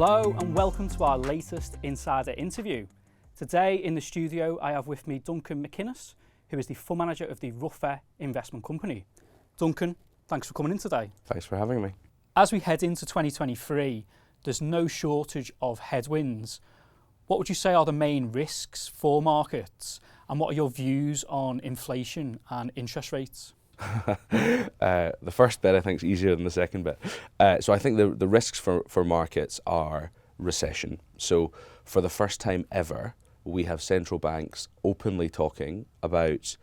Hello and welcome to our latest Insider interview. Today in the studio I have with me Duncan MacInnes, who is the fund manager of the Ruffer Investment Company. Duncan, thanks for coming in today. Thanks for having me. As we head into 2023, there's no shortage of headwinds. What would you say are the main risks for markets, and what are your views on inflation and interest rates? The first bit I think is easier than the second bit. So I think the risks for markets are recession. So for the first time ever, we have central banks openly talking about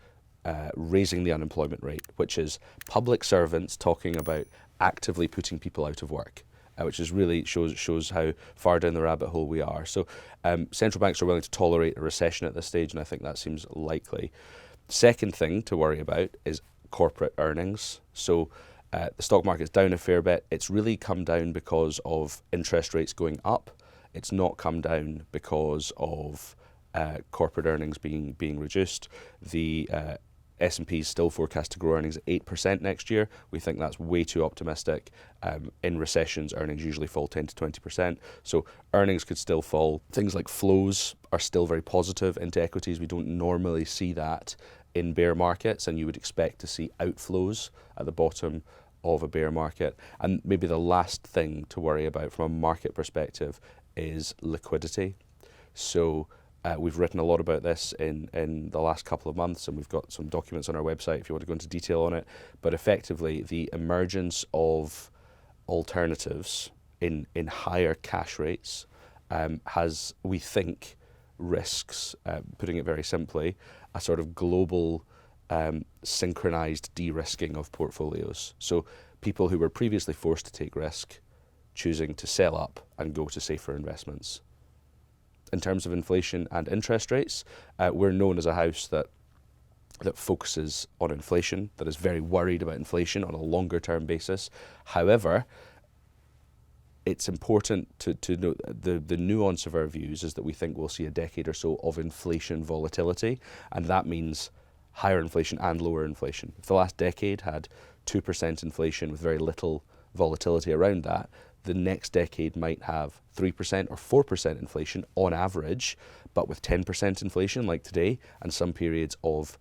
raising the unemployment rate, which is public servants talking about actively putting people out of work, which is really shows how far down the rabbit hole we are. So central banks are willing to tolerate a recession at this stage, and I think that seems likely. Second thing to worry about is corporate earnings. So the stock market's down a fair bit. It's really come down because of interest rates going up. It's not come down because of corporate earnings being reduced. The S&P is still forecast to grow earnings at 8% next year. We think that's way too optimistic. In recessions, earnings usually fall 10 to 20%. So earnings could still fall. Things like flows are still very positive into equities. We don't normally see that in bear markets, and you would expect to see outflows at the bottom of a bear market. And maybe the last thing to worry about from a market perspective is liquidity. So we've written a lot about this in the last couple of months, and we've got some documents on our website if you want to go into detail on it. But effectively, the emergence of alternatives in higher cash rates has, we think, risks, putting it very simply, a sort of global synchronized de-risking of portfolios. So people who were previously forced to take risk choosing to sell up and go to safer investments. In terms of inflation and interest rates, we're known as a house that focuses on inflation, that is very worried about inflation on a longer term basis. However, it's important to note the nuance of our views is that we think we'll see a decade or so of inflation volatility, and that means higher inflation and lower inflation. If the last decade had 2% inflation with very little volatility around that, the next decade might have 3% or 4% inflation on average, but with 10% inflation like today, and some periods of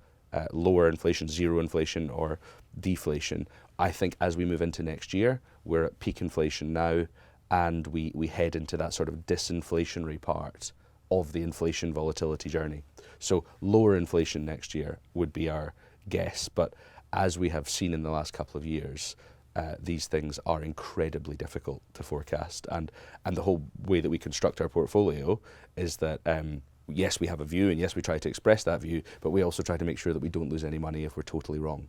lower inflation, zero inflation or deflation. I think as we move into next year, we're at peak inflation now, and we head into that sort of disinflationary part of the inflation volatility journey. So lower inflation next year would be our guess, but as we have seen in the last couple of years, these things are incredibly difficult to forecast, and the whole way that we construct our portfolio is that yes, we have a view, and yes, we try to express that view, but we also try to make sure that we don't lose any money if we're totally wrong.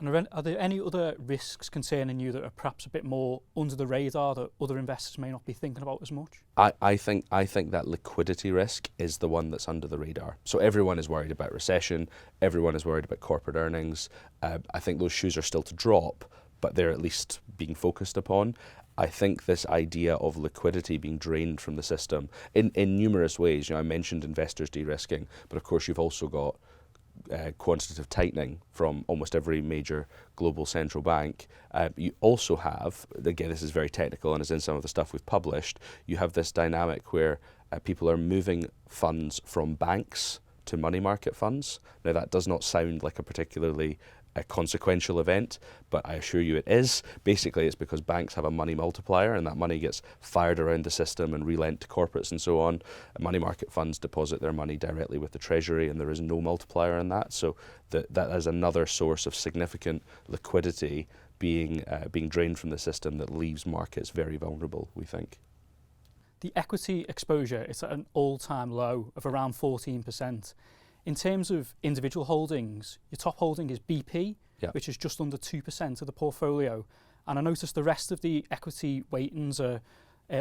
And are there any other risks concerning you that are perhaps a bit more under the radar that other investors may not be thinking about as much? I think that liquidity risk is the one that's under the radar. So everyone is worried about recession, everyone is worried about corporate earnings. I think those shoes are still to drop, but they're at least being focused upon. I think this idea of liquidity being drained from the system in numerous ways. I mentioned investors de-risking, but of course you've also got quantitative tightening from almost every major global central bank. You also have, again, this is very technical and is in some of the stuff we've published, you have this dynamic where people are moving funds from banks to money market funds. Now that does not sound like a particularly consequential event, but I assure you it is. Basically, it's because banks have a money multiplier, and that money gets fired around the system and relent to corporates and so on. Money market funds deposit their money directly with the Treasury, and there is no multiplier in that. So that is another source of significant liquidity being drained from the system that leaves markets very vulnerable, we think. The equity exposure is at an all-time low of around 14%. In terms of individual holdings, your top holding is BP, which is just under 2% of the portfolio. And I noticed the rest of the equity weightings are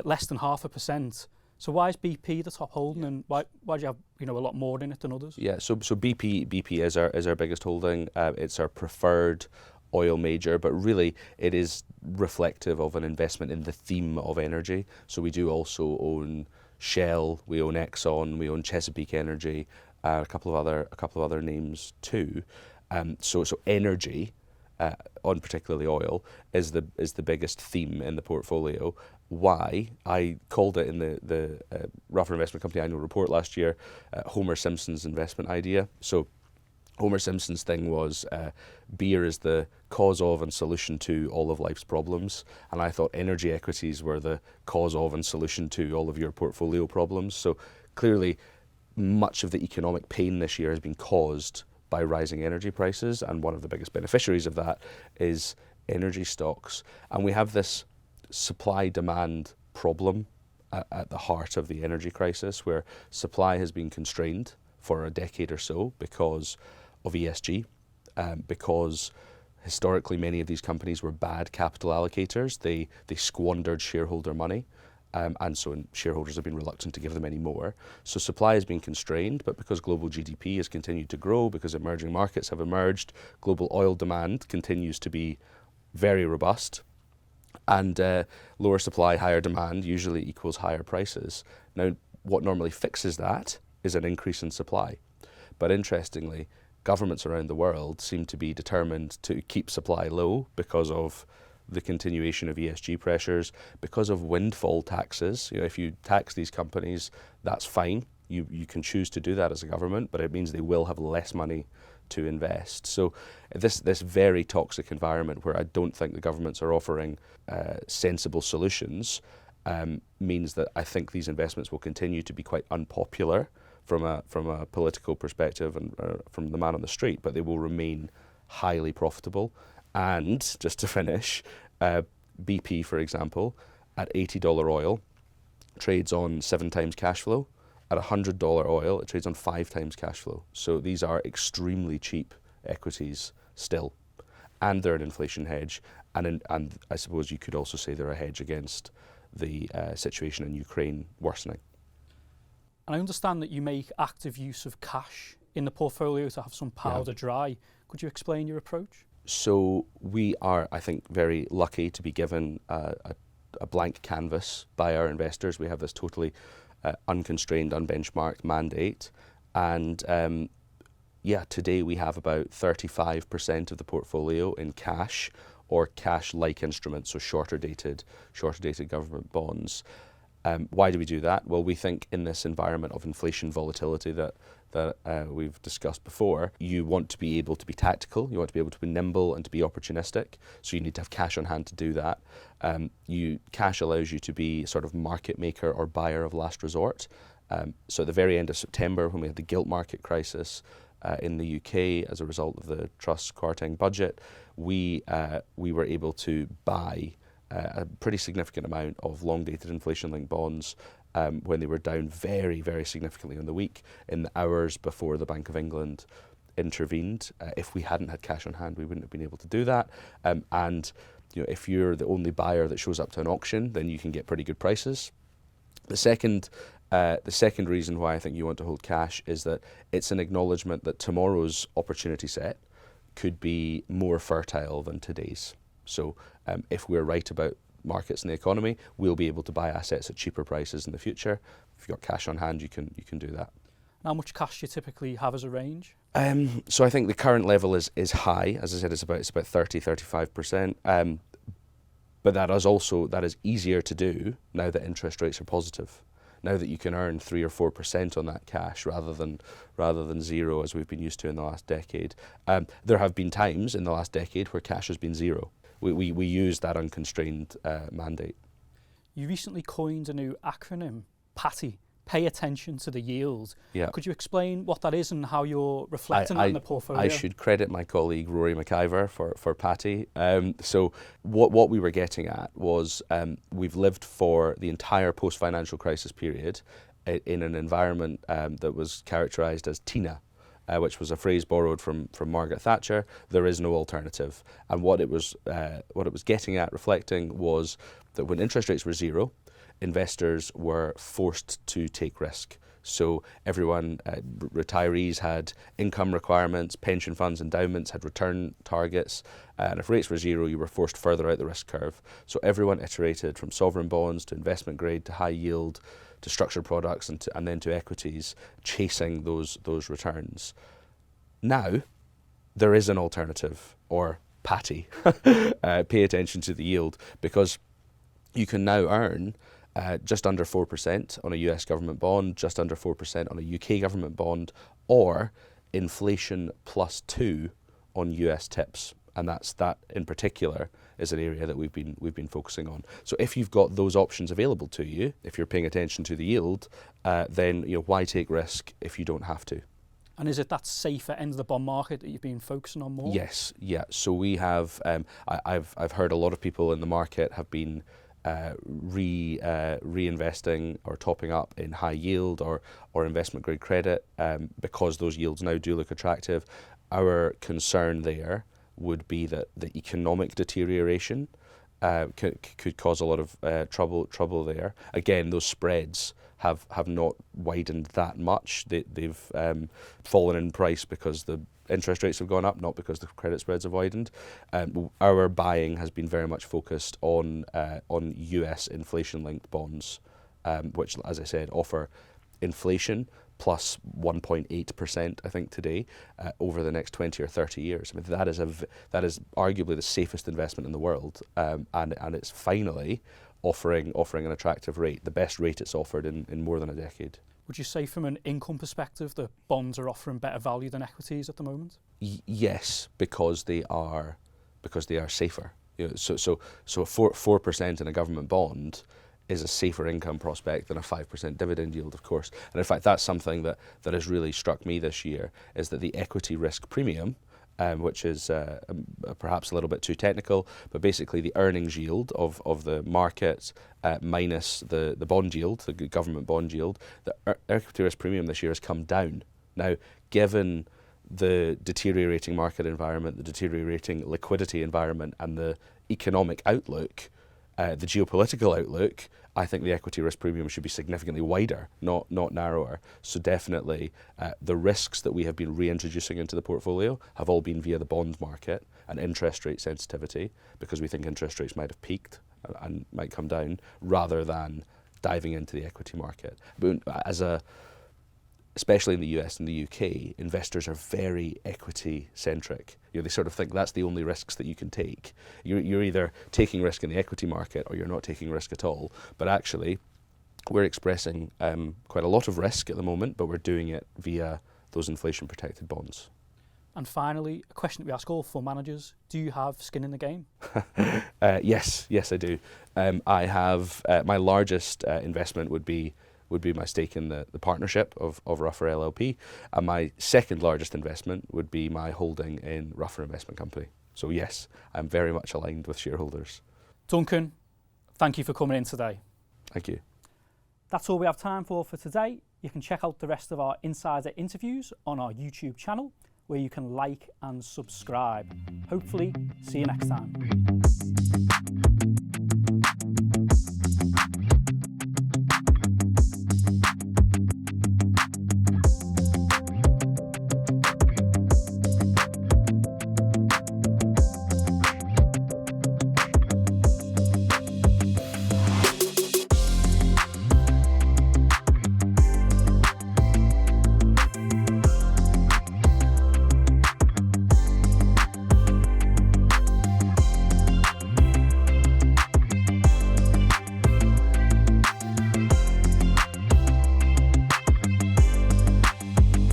less than 0.5%. So why is BP the top holding, and why do you have a lot more in it than others? Yeah, so BP is our biggest holding. It's our preferred oil major, but really it is reflective of an investment in the theme of energy. So we do also own Shell, we own Exxon, we own Chesapeake Energy, a couple of other names too. So energy on particularly oil, is the biggest theme in the portfolio. Why? I called it in the Ruffer Investment Company annual report last year, Homer Simpson's investment idea. So Homer Simpson's thing was beer is the cause of and solution to all of life's problems, and I thought energy equities were the cause of and solution to all of your portfolio problems. So clearly, much of the economic pain this year has been caused by rising energy prices, and one of the biggest beneficiaries of that is energy stocks. And we have this supply-demand problem at the heart of the energy crisis, where supply has been constrained for a decade or so because of ESG, because historically many of these companies were bad capital allocators. They squandered shareholder money, and so shareholders have been reluctant to give them any more. So supply has been constrained, but because global GDP has continued to grow, because emerging markets have emerged, global oil demand continues to be very robust, and lower supply, higher demand usually equals higher prices. Now, what normally fixes that is an increase in supply. But interestingly, governments around the world seem to be determined to keep supply low because of the continuation of ESG pressures, because of windfall taxes. You know, if you tax these companies, that's fine. You can choose to do that as a government, but it means they will have less money to invest. So this very toxic environment, where I don't think the governments are offering sensible solutions, means that I think these investments will continue to be quite unpopular from a political perspective and from the man on the street, but they will remain highly profitable. And just to finish, BP, for example, at $80 oil, trades on 7 times cash flow. At $100 oil, it trades on 5 times cash flow. So these are extremely cheap equities still, and they're an inflation hedge. And I suppose you could also say they're a hedge against the situation in Ukraine worsening. And I understand that you make active use of cash in the portfolio to have some powder dry. Could you explain your approach? So we are, I think, very lucky to be given a blank canvas by our investors. We have this totally unconstrained, unbenchmarked mandate. And today we have about 35% of the portfolio in cash or cash-like instruments, so shorter dated government bonds. Why do we do that? Well, we think in this environment of inflation volatility that we've discussed before, you want to be able to be tactical, you want to be able to be nimble and to be opportunistic, so you need to have cash on hand to do that. Cash allows you to be sort of market maker or buyer of last resort. So at the very end of September, when we had the gilt market crisis in the UK as a result of the Truss quartering budget, we were able to buy a pretty significant amount of long-dated inflation-linked bonds when they were down very, very significantly on the week, in the hours before the Bank of England intervened. If we hadn't had cash on hand, we wouldn't have been able to do that. And you know, if you're the only buyer that shows up to an auction, then you can get pretty good prices. The second reason why I think you want to hold cash is that it's an acknowledgement that tomorrow's opportunity set could be more fertile than today's. So if we're right about markets and the economy, we'll be able to buy assets at cheaper prices in the future. If you've got cash on hand, you can do that. How much cash do you typically have as a range? So I think the current level is high. As I said, it's about 30-35%. But that is easier to do now that interest rates are positive. Now that you can earn 3 or 4% on that cash rather than zero, as we've been used to in the last decade. There have been times in the last decade where cash has been zero. We use that unconstrained mandate. You recently coined a new acronym, PATI, pay attention to the yield. Yeah. Could you explain what that is and how you're reflecting that in the portfolio? I should credit my colleague Rory McIver for PATI. So what we were getting at was we've lived for the entire post-financial crisis period in an environment that was characterised as TINA, which was a phrase borrowed from Margaret Thatcher. There is no alternative. And what it was getting at, reflecting, was that when interest rates were zero, investors were forced to take risk. So everyone, retirees had income requirements, pension funds, endowments had return targets, and if rates were zero, you were forced further out the risk curve. So everyone iterated from sovereign bonds to investment grade to high yield to structured products and then to equities, chasing those returns. Now, there is an alternative, or Patty, pay attention to the yield, because you can now earn just under 4% on a US government bond, just under 4% on a UK government bond, or inflation plus 2 on US tips. And that in particular is an area that we've been focusing on. So if you've got those options available to you, if you're paying attention to the yield, then why take risk if you don't have to? And is it that safer end of the bond market that you've been focusing on more? Yes, yeah. So we have. I've heard a lot of people in the market have been reinvesting or topping up in high yield or investment grade credit because those yields now do look attractive. Our concern there would be that the economic deterioration could cause a lot of trouble there. Again, those spreads have not widened that much. They've fallen in price because the interest rates have gone up, not because the credit spreads have widened. Our buying has been very much focused on US inflation-linked bonds, which, as I said, offer inflation plus 1.8%, I think, today, over the next 20 or 30 years. I mean, that is arguably the safest investment in the world, and it's finally offering an attractive rate, the best rate it's offered in more than a decade. Would you say from an income perspective that bonds are offering better value than equities at the moment? Yes, because they are safer. So 4% in a government bond is a safer income prospect than a 5% dividend yield, of course. And in fact, that's something that has really struck me this year, is that the equity risk premium, which is perhaps a little bit too technical, but basically the earnings yield of the markets minus the bond yield, the government bond yield, the equity risk premium this year has come down. Now, given the deteriorating market environment, the deteriorating liquidity environment, and the economic outlook, the geopolitical outlook, I think the equity risk premium should be significantly wider, not narrower. So definitely the risks that we have been reintroducing into the portfolio have all been via the bond market and interest rate sensitivity, because we think interest rates might have peaked and might come down, rather than diving into the equity market. But especially in the US and the UK, investors are very equity centric. They sort of think that's the only risks that you can take. You're either taking risk in the equity market or you're not taking risk at all. But actually, we're expressing quite a lot of risk at the moment, but we're doing it via those inflation protected bonds. And finally, a question that we ask all fund managers: do you have skin in the game? Yes, I do. I have my largest investment would be my stake in the partnership of Ruffer LLP, and my second largest investment would be my holding in Ruffer Investment Company. So yes, I'm very much aligned with shareholders. Duncan, thank you for coming in today. Thank you. That's all we have time for today. You can check out the rest of our insider interviews on our YouTube channel, where you can like and subscribe. Hopefully, see you next time.